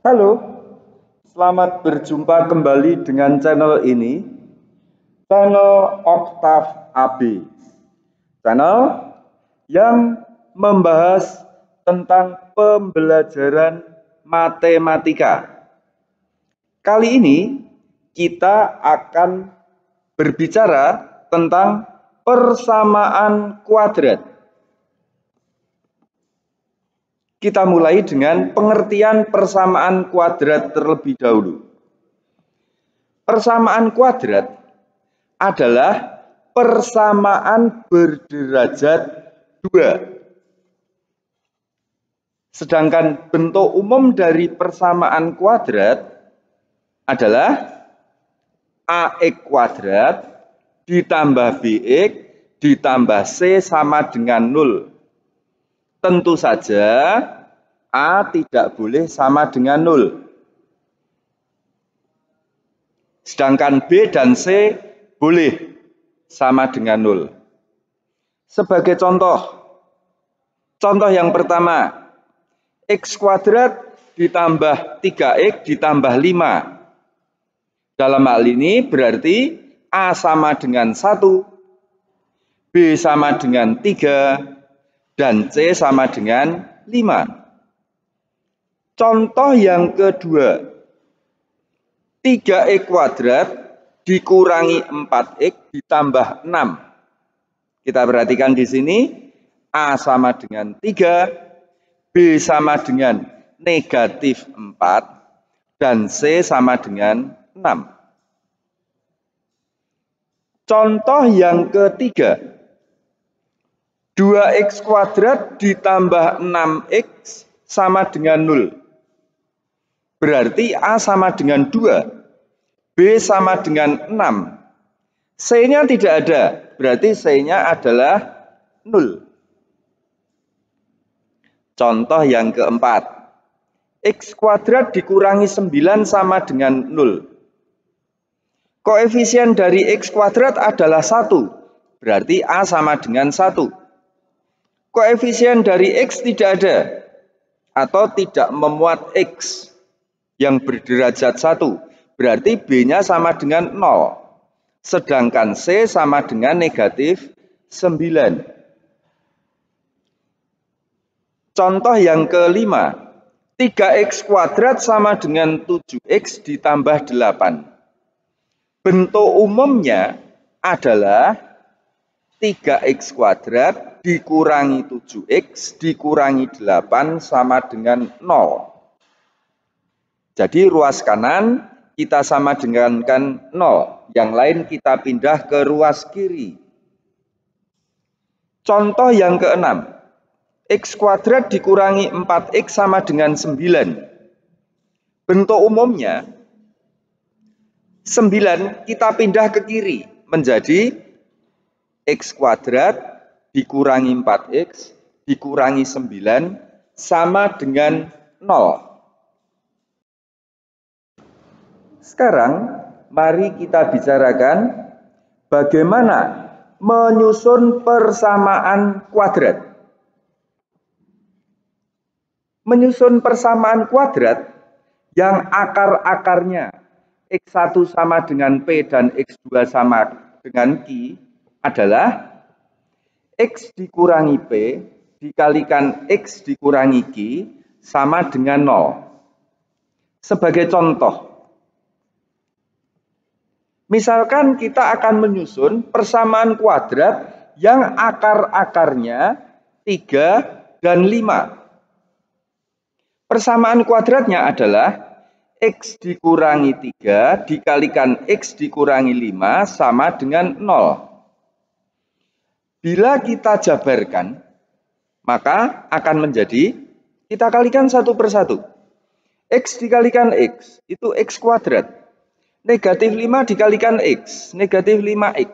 Halo, selamat berjumpa kembali dengan channel ini, channel Oktav AB. Channel yang membahas tentang pembelajaran matematika. Kali ini kita akan berbicara tentang persamaan kuadrat. Kita mulai dengan pengertian persamaan kuadrat terlebih dahulu. Persamaan kuadrat adalah persamaan berderajat 2. Sedangkan bentuk umum dari persamaan kuadrat adalah AX kuadrat ditambah BX ditambah C sama dengan 0. Tentu saja A tidak boleh sama dengan 0. Sedangkan B dan C boleh sama dengan 0. Sebagai contoh yang pertama, X kuadrat ditambah 3X ditambah 5. Dalam hal ini berarti A sama dengan 1, B sama dengan 3, dan C sama dengan 5. Contoh yang kedua, 3X kuadrat dikurangi 4X ditambah 6. Kita perhatikan di sini, A sama dengan 3, B sama dengan negatif 4, dan C sama dengan 6. Contoh yang ketiga, 2X kuadrat ditambah 6X sama dengan 0. Berarti A sama dengan 2, B sama dengan 6. C-nya tidak ada, berarti C-nya adalah 0. Contoh yang keempat, X kuadrat dikurangi 9 sama dengan 0. Koefisien dari X kuadrat adalah 1, berarti A sama dengan 1. Koefisien dari X tidak ada atau tidak memuat X yang berderajat 1, berarti B-nya sama dengan 0. Sedangkan C sama dengan negatif 9. Contoh yang kelima, 3X kuadrat sama dengan 7X ditambah 8. Bentuk umumnya adalah 3X kuadrat dikurangi 7X dikurangi 8 sama dengan 0. Jadi ruas kanan kita sama dengan 0. Yang lain kita pindah ke ruas kiri. Contoh yang keenam, X kuadrat dikurangi 4X sama dengan 9. Bentuk umumnya 9 kita pindah ke kiri menjadi X kuadrat dikurangi 4X dikurangi 9 sama dengan 0. Sekarang mari kita bicarakan bagaimana menyusun persamaan kuadrat. Menyusun persamaan kuadrat yang akar-akarnya X1 sama dengan P dan X2 sama dengan Q adalah X dikurangi P dikalikan X dikurangi Q sama dengan 0. Sebagai contoh, misalkan kita akan menyusun persamaan kuadrat yang akar-akarnya 3 dan 5. Persamaan kuadratnya adalah X dikurangi 3 dikalikan X dikurangi 5 sama dengan 0. Bila kita jabarkan, maka akan menjadi, kita kalikan satu persatu. X dikalikan X, itu X kuadrat. Negatif 5 dikalikan X, negatif 5X.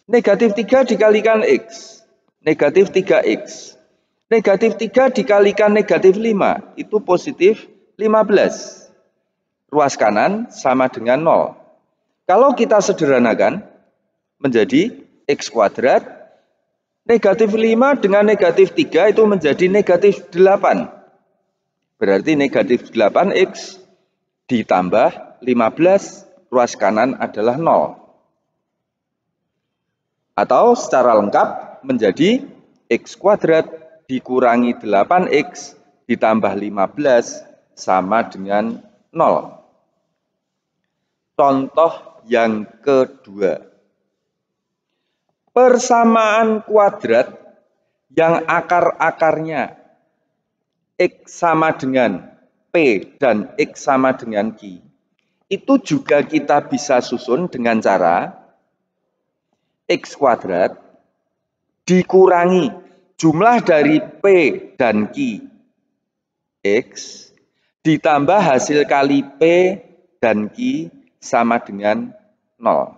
Negatif 3 dikalikan X, negatif 3X. Negatif 3 dikalikan negatif 5, itu positif 15. Ruas kanan sama dengan 0. Kalau kita sederhanakan, menjadi X kuadrat, negatif 5 dengan negatif 3 itu menjadi negatif 8. Berarti negatif 8x ditambah 15, ruas kanan adalah 0. Atau secara lengkap menjadi x kuadrat dikurangi 8x ditambah 15 sama dengan 0. Contoh yang kedua. Persamaan kuadrat yang akar-akarnya x sama dengan p dan x sama dengan q. Itu juga kita bisa susun dengan cara x kuadrat dikurangi jumlah dari P dan Q X ditambah hasil kali P dan Q sama dengan 0.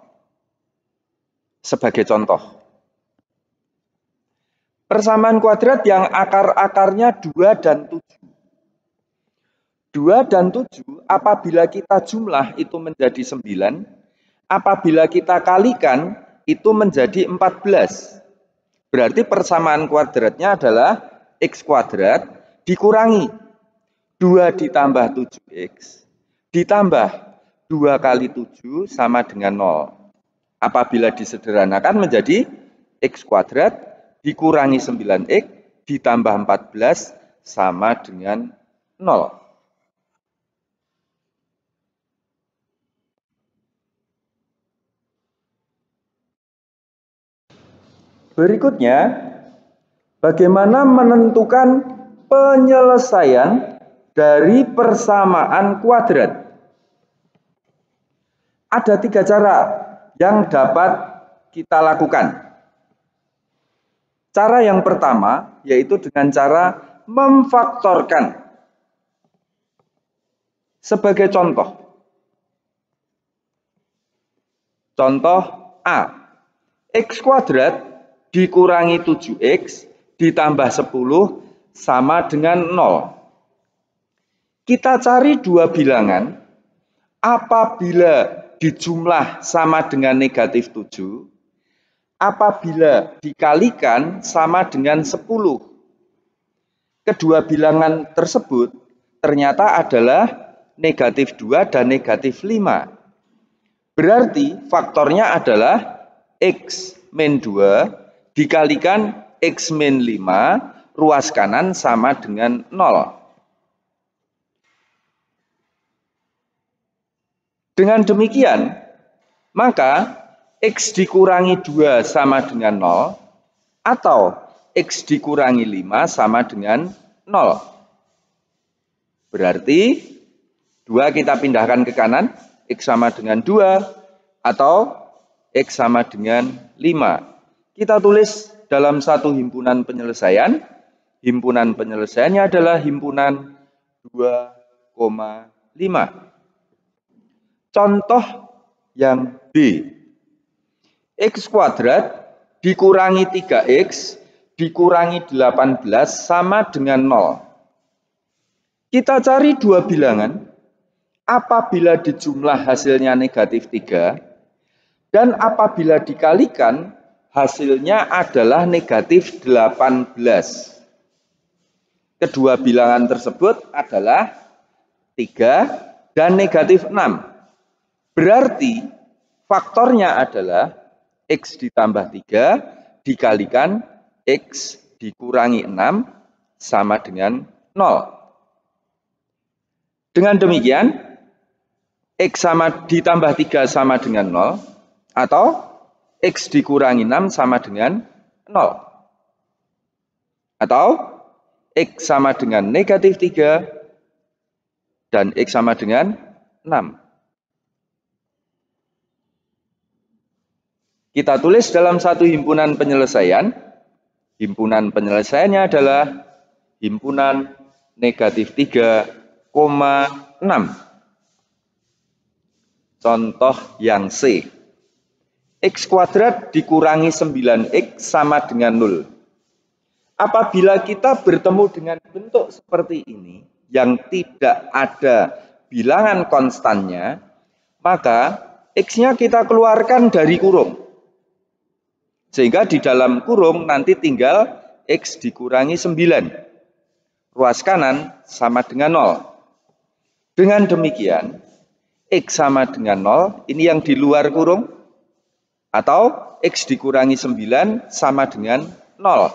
Sebagai contoh, persamaan kuadrat yang akar-akarnya 2 dan 7. 2 dan 7 apabila kita jumlah itu menjadi 9, apabila kita kalikan itu menjadi 14. Berarti persamaan kuadratnya adalah x kuadrat dikurangi 2 ditambah 7x ditambah 2 kali 7 sama dengan 0. Apabila disederhanakan menjadi x kuadrat dikurangi 9x ditambah 14 sama dengan 0. Berikutnya, bagaimana menentukan penyelesaian dari persamaan kuadrat? Ada 3 cara yang dapat kita lakukan. Cara yang pertama yaitu dengan cara memfaktorkan. Sebagai contoh A, x kuadrat dikurangi 7x ditambah 10 sama dengan 0. Kita cari 2 bilangan. Apabila dijumlah sama dengan negatif 7, apabila dikalikan sama dengan 10. Kedua bilangan tersebut ternyata adalah negatif 2 dan negatif 5. Berarti faktornya adalah x min 2 dikalikan x min 5, ruas kanan sama dengan 0. Dengan demikian, maka x dikurangi 2 sama dengan 0, atau x dikurangi 5 sama dengan 0. Berarti 2 kita pindahkan ke kanan, x sama dengan 2, atau x sama dengan 5. Kita tulis dalam satu himpunan penyelesaian. Himpunan penyelesaiannya adalah himpunan 2,5. Contoh yang B. X kuadrat dikurangi 3x dikurangi 18 sama dengan 0. Kita cari 2 bilangan. Apabila dijumlah hasilnya negatif 3 dan apabila dikalikan hasilnya adalah negatif 18. Kedua bilangan tersebut adalah 3 dan negatif 6. Berarti faktornya adalah x ditambah 3 dikalikan x dikurangi 6 sama dengan 0. Dengan demikian, x ditambah 3 sama dengan 0, atau x dikurangi 6 sama dengan 0. Atau x sama dengan negatif 3 dan x sama dengan 6. Kita tulis dalam satu himpunan penyelesaian. Himpunan penyelesaiannya adalah himpunan negatif 3,6. Contoh yang C. X kuadrat dikurangi 9x sama dengan 0. Apabila kita bertemu dengan bentuk seperti ini, yang tidak ada bilangan konstannya, maka x-nya kita keluarkan dari kurung. Sehingga di dalam kurung nanti tinggal x dikurangi 9. ruas kanan sama dengan 0. Dengan demikian, X sama dengan 0, ini yang di luar kurung, atau X dikurangi 9 sama dengan 0.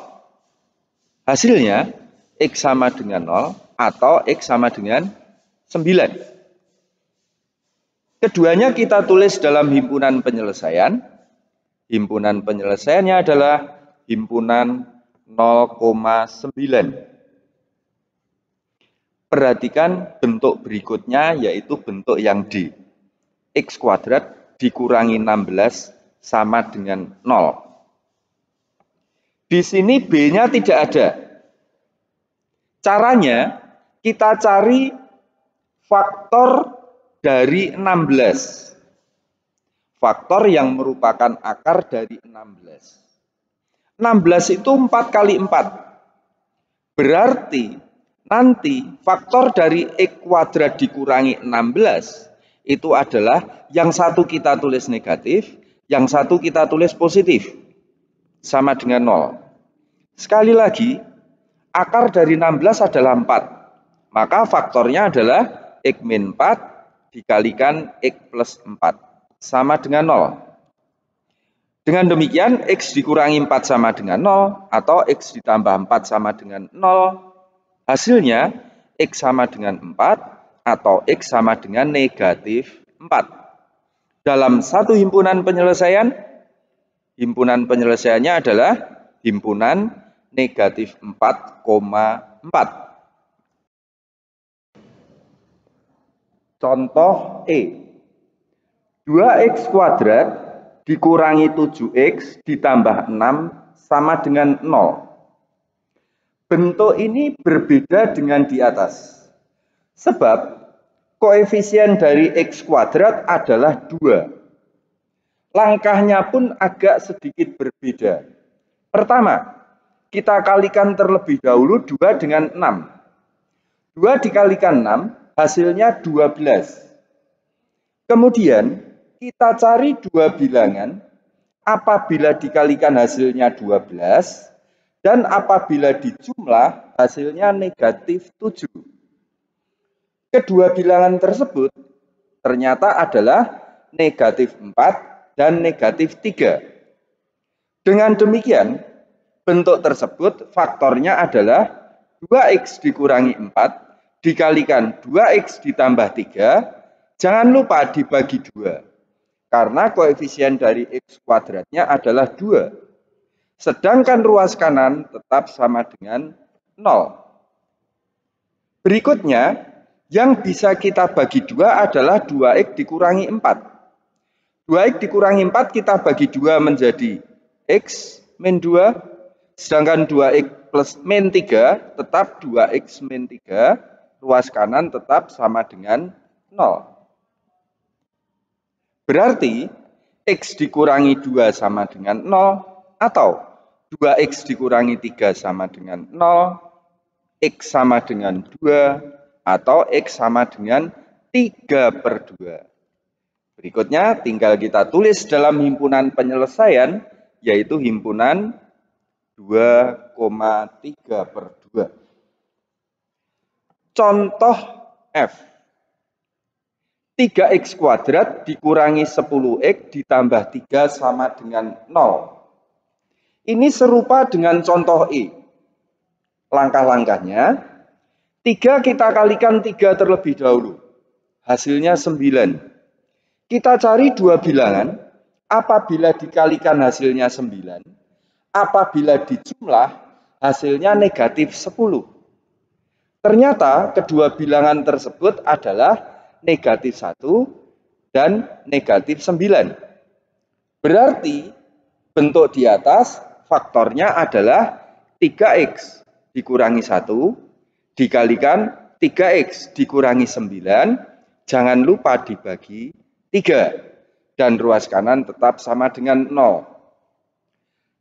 Hasilnya, X sama dengan 0 atau X sama dengan 9. Keduanya kita tulis dalam himpunan penyelesaian. Himpunan penyelesaiannya adalah himpunan 0,9. Perhatikan bentuk berikutnya, yaitu bentuk yang D. X kuadrat dikurangi 16 sama dengan 0. Di sini B-nya tidak ada. Caranya, kita cari faktor dari 16. Faktor yang merupakan akar dari 16. 16 itu 4 kali 4. Berarti nanti faktor dari X kuadrat dikurangi 16 itu adalah yang satu kita tulis negatif, yang satu kita tulis positif. Sama dengan 0. Sekali lagi, akar dari 16 adalah 4. Maka faktornya adalah X min 4 dikalikan X plus 4. Sama dengan 0. Dengan demikian, X dikurangi 4 sama dengan 0, atau X ditambah 4 sama dengan 0. Hasilnya, X sama dengan 4 atau X sama dengan negatif 4. Dalam satu himpunan penyelesaiannya adalah himpunan negatif 4,4. Contoh E. 2X kuadrat dikurangi 7X ditambah 6 sama dengan 0. Bentuk ini berbeda dengan di atas. Sebab koefisien dari X kuadrat adalah 2. Langkahnya pun agak sedikit berbeda. Pertama, kita kalikan terlebih dahulu 2 dengan 6. 2 dikalikan 6, hasilnya 12. Kemudian, kita cari dua bilangan apabila dikalikan hasilnya 12 dan apabila dijumlah hasilnya negatif 7. Kedua bilangan tersebut ternyata adalah negatif 4 dan negatif 3. Dengan demikian, bentuk tersebut faktornya adalah 2X dikurangi 4 dikalikan 2X ditambah 3. Jangan lupa dibagi 2. Karena koefisien dari X kuadratnya adalah 2. Sedangkan ruas kanan tetap sama dengan 0. Berikutnya, yang bisa kita bagi 2 adalah 2X dikurangi 4. 2X dikurangi 4 kita bagi 2 menjadi X min 2. Sedangkan 2X plus min 3 tetap 2X min 3. Ruas kanan tetap sama dengan 0. Berarti X dikurangi 2 sama dengan 0 atau 2X dikurangi 3 sama dengan 0, X sama dengan 2, atau X sama dengan 3/2. Berikutnya tinggal kita tulis dalam himpunan penyelesaian, yaitu himpunan 2,3/2. Contoh F. 3X kuadrat dikurangi 10X ditambah 3 sama dengan 0. Ini serupa dengan contoh E. Langkah-langkahnya, 3 kita kalikan 3 terlebih dahulu. Hasilnya 9. Kita cari dua bilangan, apabila dikalikan hasilnya 9, apabila dijumlah hasilnya negatif 10. Ternyata kedua bilangan tersebut adalah negatif 1 dan negatif 9. Berarti bentuk di atas faktornya adalah 3X dikurangi 1 dikalikan 3X dikurangi 9. Jangan lupa dibagi 3. Dan ruas kanan tetap sama dengan 0.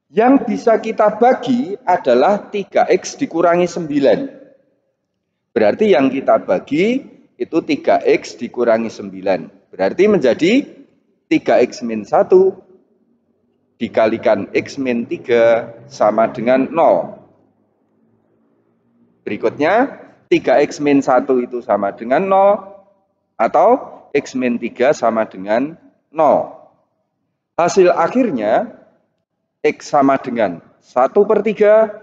Yang bisa kita bagi adalah 3X dikurangi 9. Berarti yang kita bagi itu 3X dikurangi 9. Berarti menjadi 3X min 1 dikalikan X min 3 sama dengan 0. Berikutnya 3x min 1 itu sama dengan 0 atau x min 3 sama dengan 0. Hasil akhirnya x sama dengan 1/3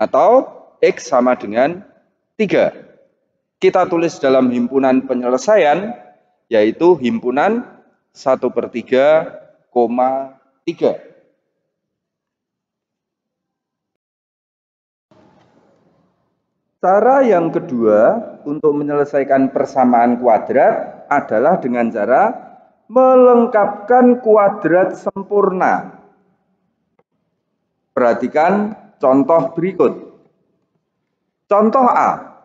atau x sama dengan 3. Kita tulis dalam himpunan penyelesaian, yaitu himpunan 1/3, 3. Cara yang kedua untuk menyelesaikan persamaan kuadrat adalah dengan cara melengkapkan kuadrat sempurna. Perhatikan contoh berikut. Contoh A.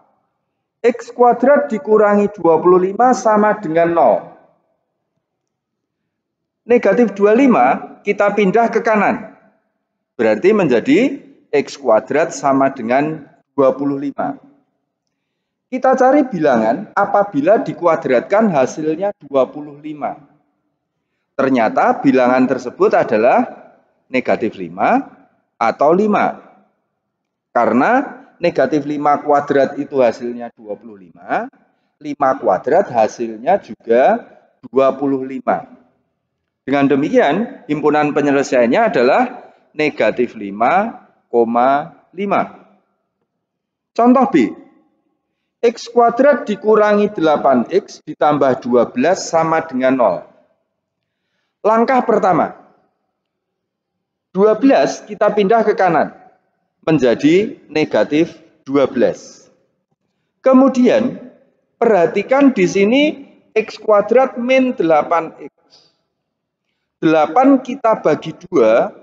X kuadrat dikurangi 25 sama dengan 0. Negatif 25 kita pindah ke kanan. Berarti menjadi X kuadrat sama dengan 25. Kita cari bilangan apabila dikuadratkan hasilnya 25. Ternyata bilangan tersebut adalah negatif 5 atau 5. Karena negatif 5 kuadrat itu hasilnya 25, 5 kuadrat hasilnya juga 25. Dengan demikian, himpunan penyelesaiannya adalah negatif 5,5. Contoh B. X kuadrat dikurangi 8x ditambah 12 sama dengan 0. Langkah pertama. 12 kita pindah ke kanan. Menjadi negatif 12. Kemudian, perhatikan di sini x kuadrat min 8x. 8 kita bagi 2,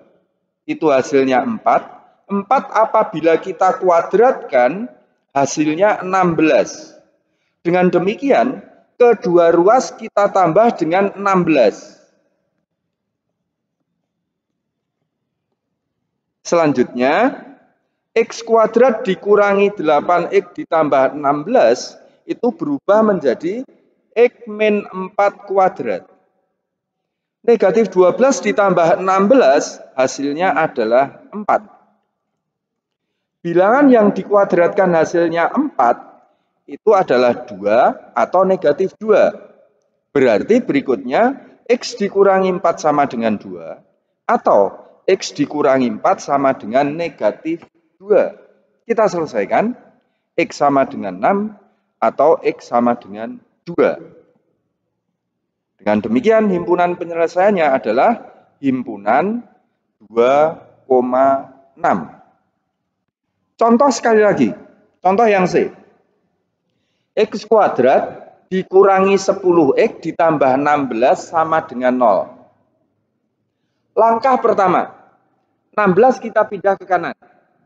itu hasilnya 4. 4 apabila kita kuadratkan, hasilnya 16. Dengan demikian, kedua ruas kita tambah dengan 16. Selanjutnya, x kuadrat dikurangi 8x ditambah 16 itu berubah menjadi x min 4 kuadrat. Negatif 12 ditambah 16 hasilnya adalah 4. Bilangan yang dikuadratkan hasilnya 4 itu adalah 2 atau negatif 2. Berarti berikutnya x dikurangi 4 sama dengan 2 atau x dikurangi 4 sama dengan negatif 2. Kita selesaikan. X sama dengan 6 atau x sama dengan 2. Dengan demikian himpunan penyelesaiannya adalah himpunan 2,6. Contoh sekali lagi. Contoh yang C. X kuadrat dikurangi 10x ditambah 16 sama dengan 0. Langkah pertama. 16 kita pindah ke kanan.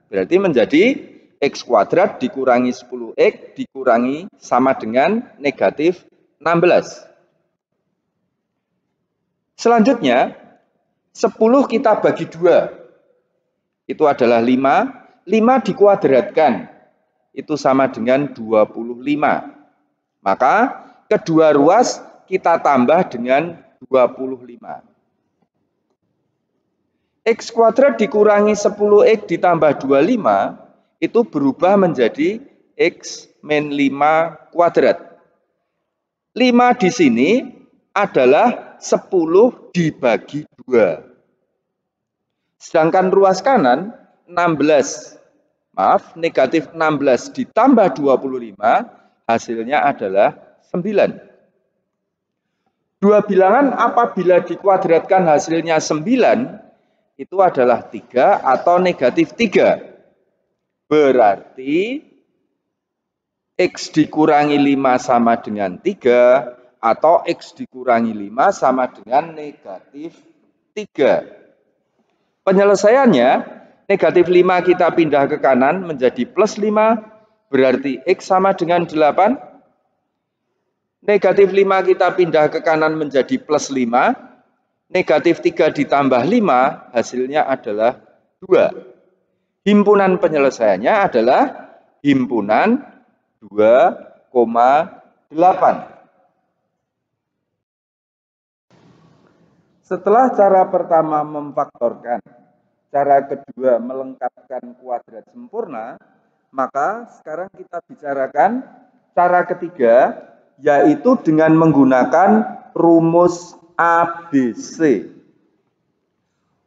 Berarti menjadi x kuadrat dikurangi 10x dikurangi sama dengan negatif 16. Selanjutnya, 10 kita bagi 2. Itu adalah 5. 5 dikuadratkan. Itu sama dengan 25. Maka kedua ruas kita tambah dengan 25. X kuadrat dikurangi 10x ditambah 25 itu berubah menjadi x min 5 kuadrat. 5 di sini adalah 10 dibagi 2. Sedangkan ruas kanan 16. Maaf, negatif 16 ditambah 25 hasilnya adalah 9. Dua bilangan apabila dikuadratkan hasilnya 9 itu adalah 3 atau negatif 3. Berarti X dikurangi 5 sama dengan 3 atau X dikurangi 5 sama dengan negatif 3. Penyelesaiannya, negatif 5 kita pindah ke kanan menjadi plus 5, berarti X sama dengan 8. Negatif 5 kita pindah ke kanan menjadi plus 5. Negatif 3 ditambah 5, hasilnya adalah 2. Himpunan penyelesaiannya adalah himpunan 2,8. Setelah cara pertama memfaktorkan, cara kedua melengkapkan kuadrat sempurna, Maka sekarang kita bicarakan cara ketiga, yaitu dengan menggunakan rumus ABC.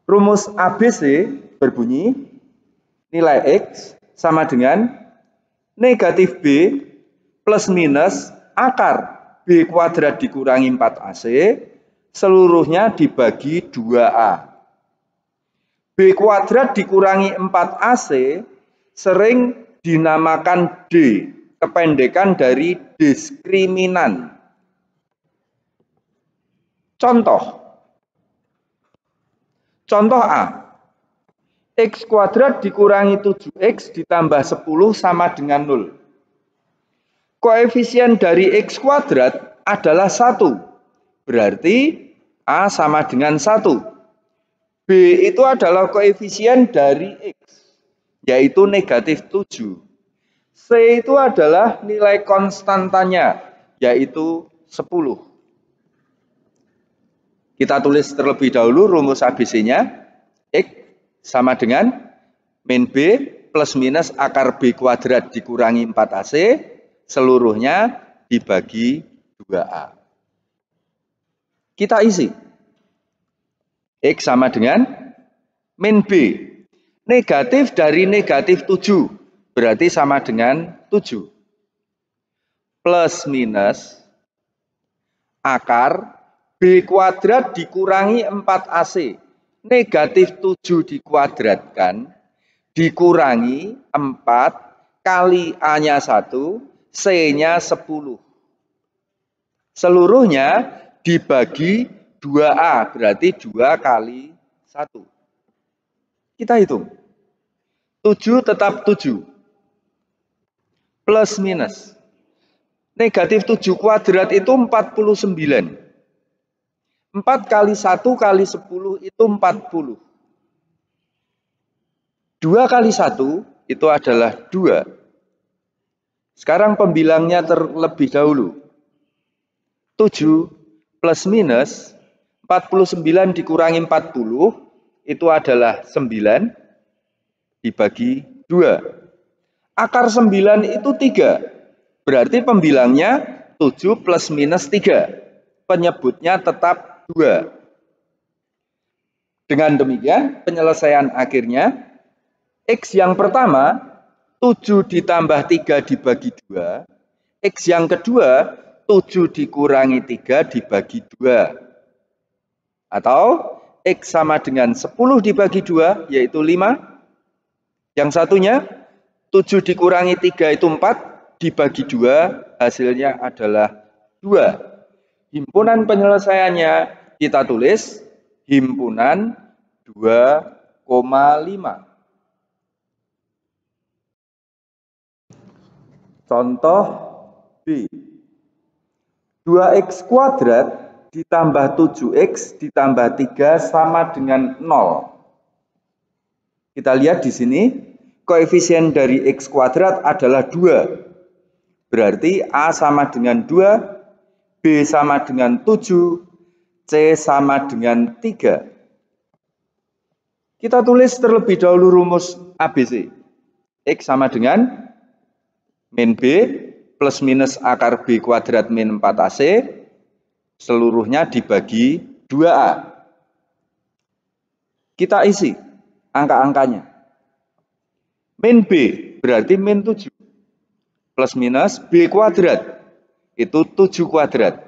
Rumus ABC berbunyi nilai X sama dengan negatif B plus minus akar B kuadrat dikurangi 4AC, seluruhnya dibagi 2A. B kuadrat dikurangi 4AC sering dinamakan D, kependekan dari diskriminan. Contoh A, X kuadrat dikurangi 7X ditambah 10 sama dengan 0. Koefisien dari X kuadrat adalah 1, berarti A sama dengan 1. B itu adalah koefisien dari X, yaitu negatif 7. C itu adalah nilai konstantanya, yaitu 10. Kita tulis terlebih dahulu rumus ABC-nya. X sama dengan min B plus minus akar B kuadrat dikurangi 4AC, seluruhnya dibagi 2A. Kita isi. X sama dengan min B. Negatif dari negatif 7, berarti sama dengan 7. Plus minus akar B kuadrat dikurangi 4AC. Negatif 7 dikuadratkan, dikurangi 4 kali A-nya 1, C-nya 10. Seluruhnya dibagi 2A, berarti 2 kali 1. Kita hitung. 7 tetap 7. Plus minus. Negatif 7 kuadrat itu 49. 4 kali 1 kali 10 itu 40. 2 kali 1 itu adalah 2. Sekarang pembilangnya terlebih dahulu. 7 plus minus 49 dikurangi 40 itu adalah 9 dibagi 2. Akar 9 itu 3. Berarti pembilangnya 7 plus minus 3. Penyebutnya tetap 2. Dengan demikian, penyelesaian akhirnya, X yang pertama, 7 ditambah 3 dibagi 2. X yang kedua, 7 dikurangi 3 dibagi 2. Atau, X sama dengan 10 dibagi 2, yaitu 5. Yang satunya, 7 dikurangi 3 itu 4, dibagi 2, hasilnya adalah 2. Himpunan penyelesaiannya kita tulis himpunan 2,5. Contoh B. 2X kuadrat ditambah 7X ditambah 3 sama dengan 0. Kita lihat di sini, koefisien dari X kuadrat adalah 2. Berarti A sama dengan 2, B sama dengan 7, C sama dengan 3. Kita tulis terlebih dahulu rumus ABC. X sama dengan min B plus minus akar B kuadrat min 4AC, seluruhnya dibagi 2A. Kita isi angka-angkanya. Min B berarti min 7. Plus minus B kuadrat. Itu 7 kuadrat.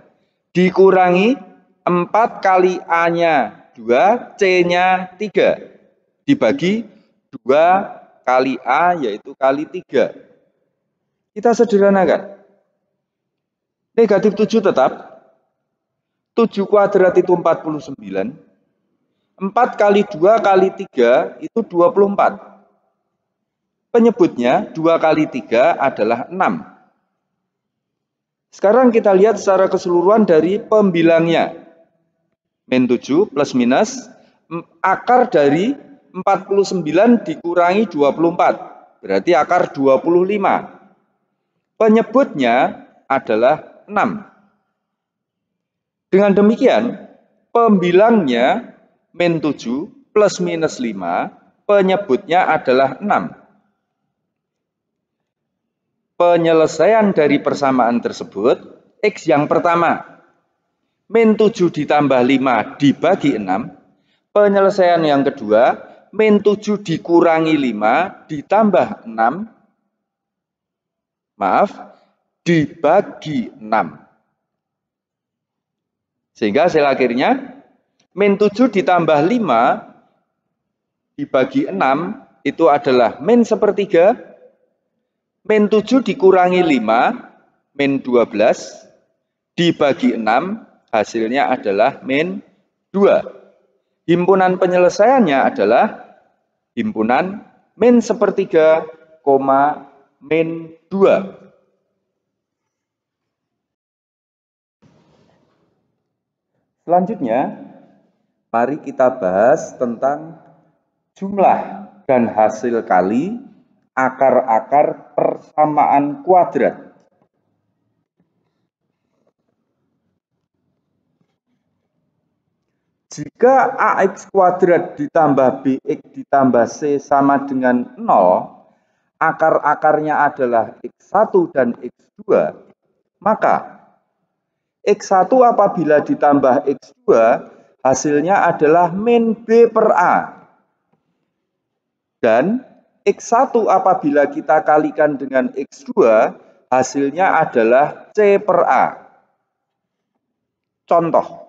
Dikurangi 4 kali A-nya 2, C-nya 3. Dibagi 2 kali A, yaitu kali 3. Kita sederhanakan. Negatif 7 tetap. 7 kuadrat itu 49. 4 kali 2 kali 3 itu 24. Penyebutnya 2 kali 3 adalah 6. Sekarang kita lihat secara keseluruhan dari pembilangnya. Min 7 plus minus akar dari 49 dikurangi 24. Berarti akar 25. Penyebutnya adalah 6. Dengan demikian, pembilangnya min 7 plus minus 5, penyebutnya adalah 6. Penyelesaian dari persamaan tersebut, X yang pertama, min 7 ditambah 5 dibagi 6. Penyelesaian yang kedua, min 7 dikurangi 5 ditambah 6. Dibagi 6. Sehingga hasil akhirnya, min 7 ditambah 5 dibagi 6 itu adalah min 1/3. Min 7 dikurangi 5, min 12, dibagi 6, hasilnya adalah min 2. Himpunan penyelesaiannya adalah himpunan min 1/3, min 2. Selanjutnya, mari kita bahas tentang jumlah dan hasil kali akar-akar persamaan kuadrat. Jika AX kuadrat ditambah BX ditambah C sama dengan 0, akar-akarnya adalah X1 dan X2, maka X1 apabila ditambah X2, hasilnya adalah min B per A. Dan X1 apabila kita kalikan dengan X2, hasilnya adalah C per A. Contoh.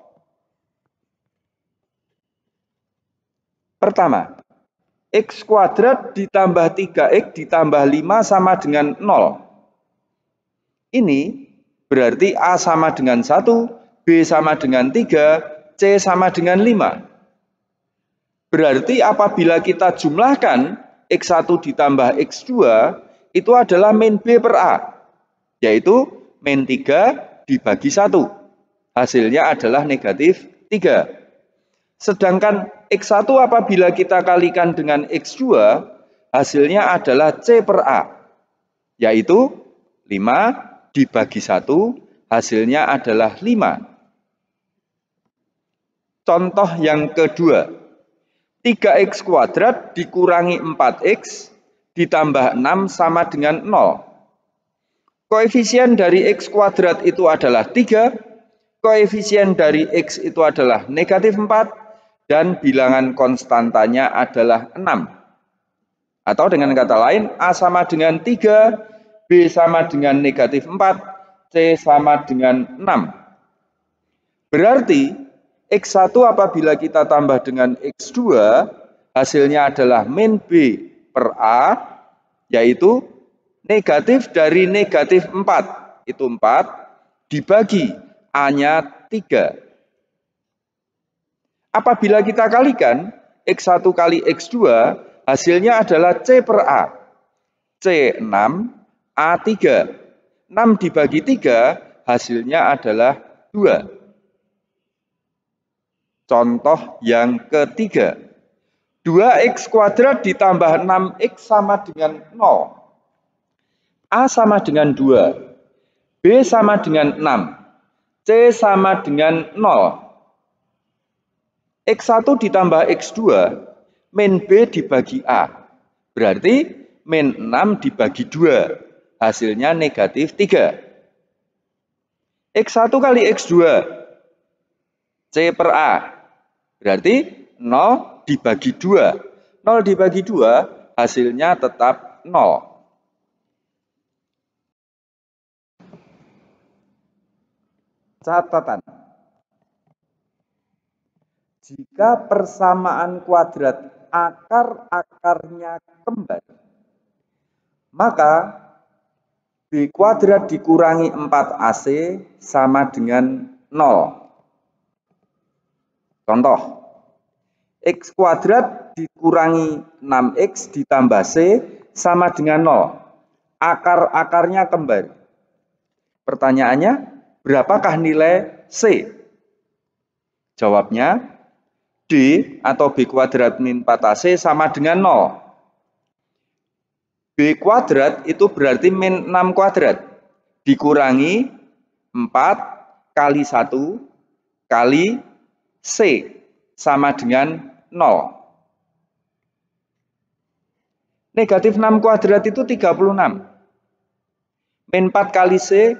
Pertama, X kuadrat ditambah 3X ditambah 5 sama dengan 0. Ini berarti A sama dengan 1, B sama dengan 3, C sama dengan 5. Berarti apabila kita jumlahkan X1 ditambah X2, itu adalah min B per A, yaitu min 3 dibagi 1. Hasilnya adalah negatif 3. Sedangkan X1 apabila kita kalikan dengan X2, hasilnya adalah C per A, yaitu 5 dibagi 1, hasilnya adalah 5. Contoh yang kedua, 3X kuadrat dikurangi 4X ditambah 6 sama dengan 0. Koefisien dari X kuadrat itu adalah 3, koefisien dari X itu adalah negatif 4, dan bilangan konstantanya adalah 6. Atau dengan kata lain, A sama dengan 3, B sama dengan negatif 4, C sama dengan 6. Berarti X1 apabila kita tambah dengan X2, hasilnya adalah min B per A, yaitu negatif dari negatif 4, itu 4, dibagi A-nya 3. Apabila kita kalikan X1 kali X2, hasilnya adalah C per A. C 6, A 3. 6 dibagi 3, hasilnya adalah 2. Contoh yang ketiga, 2X kuadrat ditambah 6X sama dengan 0. A sama dengan 2, B sama dengan 6, C sama dengan 0. X1 ditambah X2, min B dibagi A. Berarti min 6 dibagi 2. Hasilnya negatif 3. X1 kali X2, C per A. Berarti 0 dibagi 2. 0 dibagi 2, hasilnya tetap 0. Catatan. Jika persamaan kuadrat akar-akarnya kembar, maka B kuadrat dikurangi 4AC sama dengan 0. Contoh, X kuadrat dikurangi 6X ditambah C sama dengan 0. Akar-akarnya kembar. Pertanyaannya, berapakah nilai C? Jawabnya, D atau B kuadrat min 4AC sama dengan 0. B kuadrat itu berarti min 6 kuadrat. Dikurangi 4 kali 1 kali C sama dengan 0. Negatif 6 kuadrat itu 36. Min 4 kali C,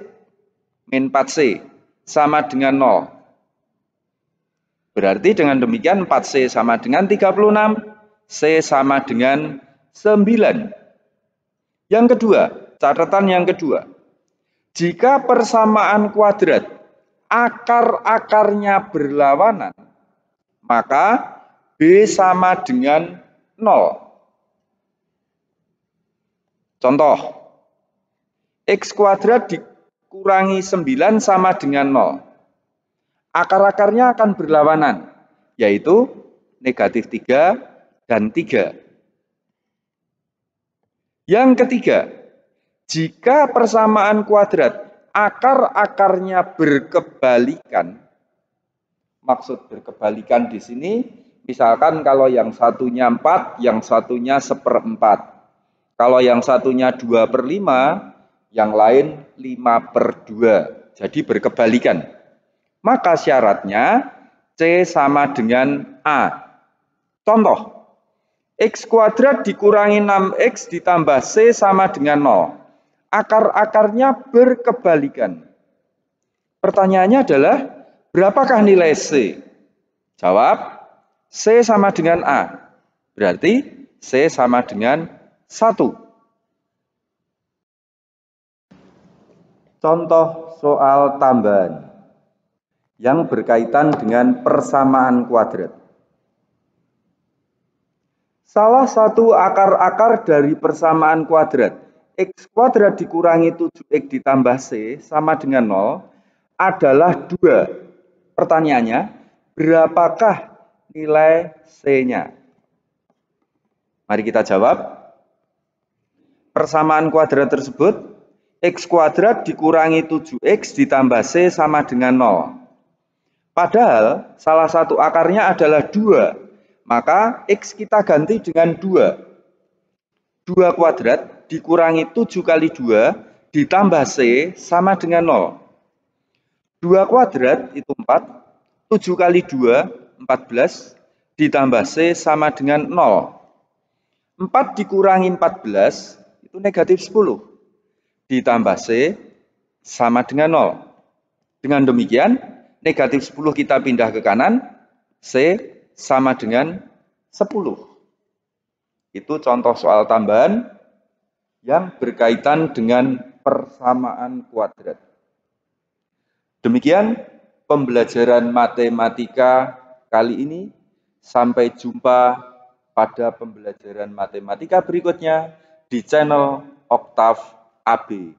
min 4C, sama dengan 0. Berarti dengan demikian 4C sama dengan 36, C sama dengan 9. Yang kedua, catatan yang kedua. Jika persamaan kuadrat akar-akarnya berlawanan, maka B sama dengan 0. Contoh, X kuadrat dikurangi 9 sama dengan 0. Akar-akarnya akan berlawanan, yaitu negatif 3 dan 3. Yang ketiga, jika persamaan kuadrat akar-akarnya berkebalikan, maksud berkebalikan di sini, misalkan kalau yang satunya 4, yang satunya 1/4. Kalau yang satunya 2/5, yang lain 5/2. Jadi berkebalikan. Maka syaratnya C sama dengan A. Contoh, X kuadrat dikurangi 6X ditambah C sama dengan 0. Akar-akarnya berkebalikan. Pertanyaannya adalah, berapakah nilai C? Jawab, C sama dengan A. Berarti C sama dengan 1. Contoh soal tambahan yang berkaitan dengan persamaan kuadrat. Salah satu akar-akar dari persamaan kuadrat X kuadrat dikurangi 7X ditambah C sama dengan 0 adalah 2. Pertanyaannya, berapakah nilai C-nya? Mari kita jawab. Persamaan kuadrat tersebut, X kuadrat dikurangi 7X ditambah C sama dengan 0. Padahal salah satu akarnya adalah 2. Maka X kita ganti dengan 2. 2 kuadrat dikurangi 7 kali 2 ditambah C sama dengan 0. 2 kuadrat itu 4. 7 kali 2, 14. Ditambah C sama dengan 0. 4 dikurangi 14 itu negatif 10. Ditambah C sama dengan 0. Dengan demikian, negatif 10 kita pindah ke kanan, C sama dengan 10. Itu contoh soal tambahan yang berkaitan dengan persamaan kuadrat. Demikian pembelajaran matematika kali ini. Sampai jumpa pada pembelajaran matematika berikutnya di channel Oktav AB.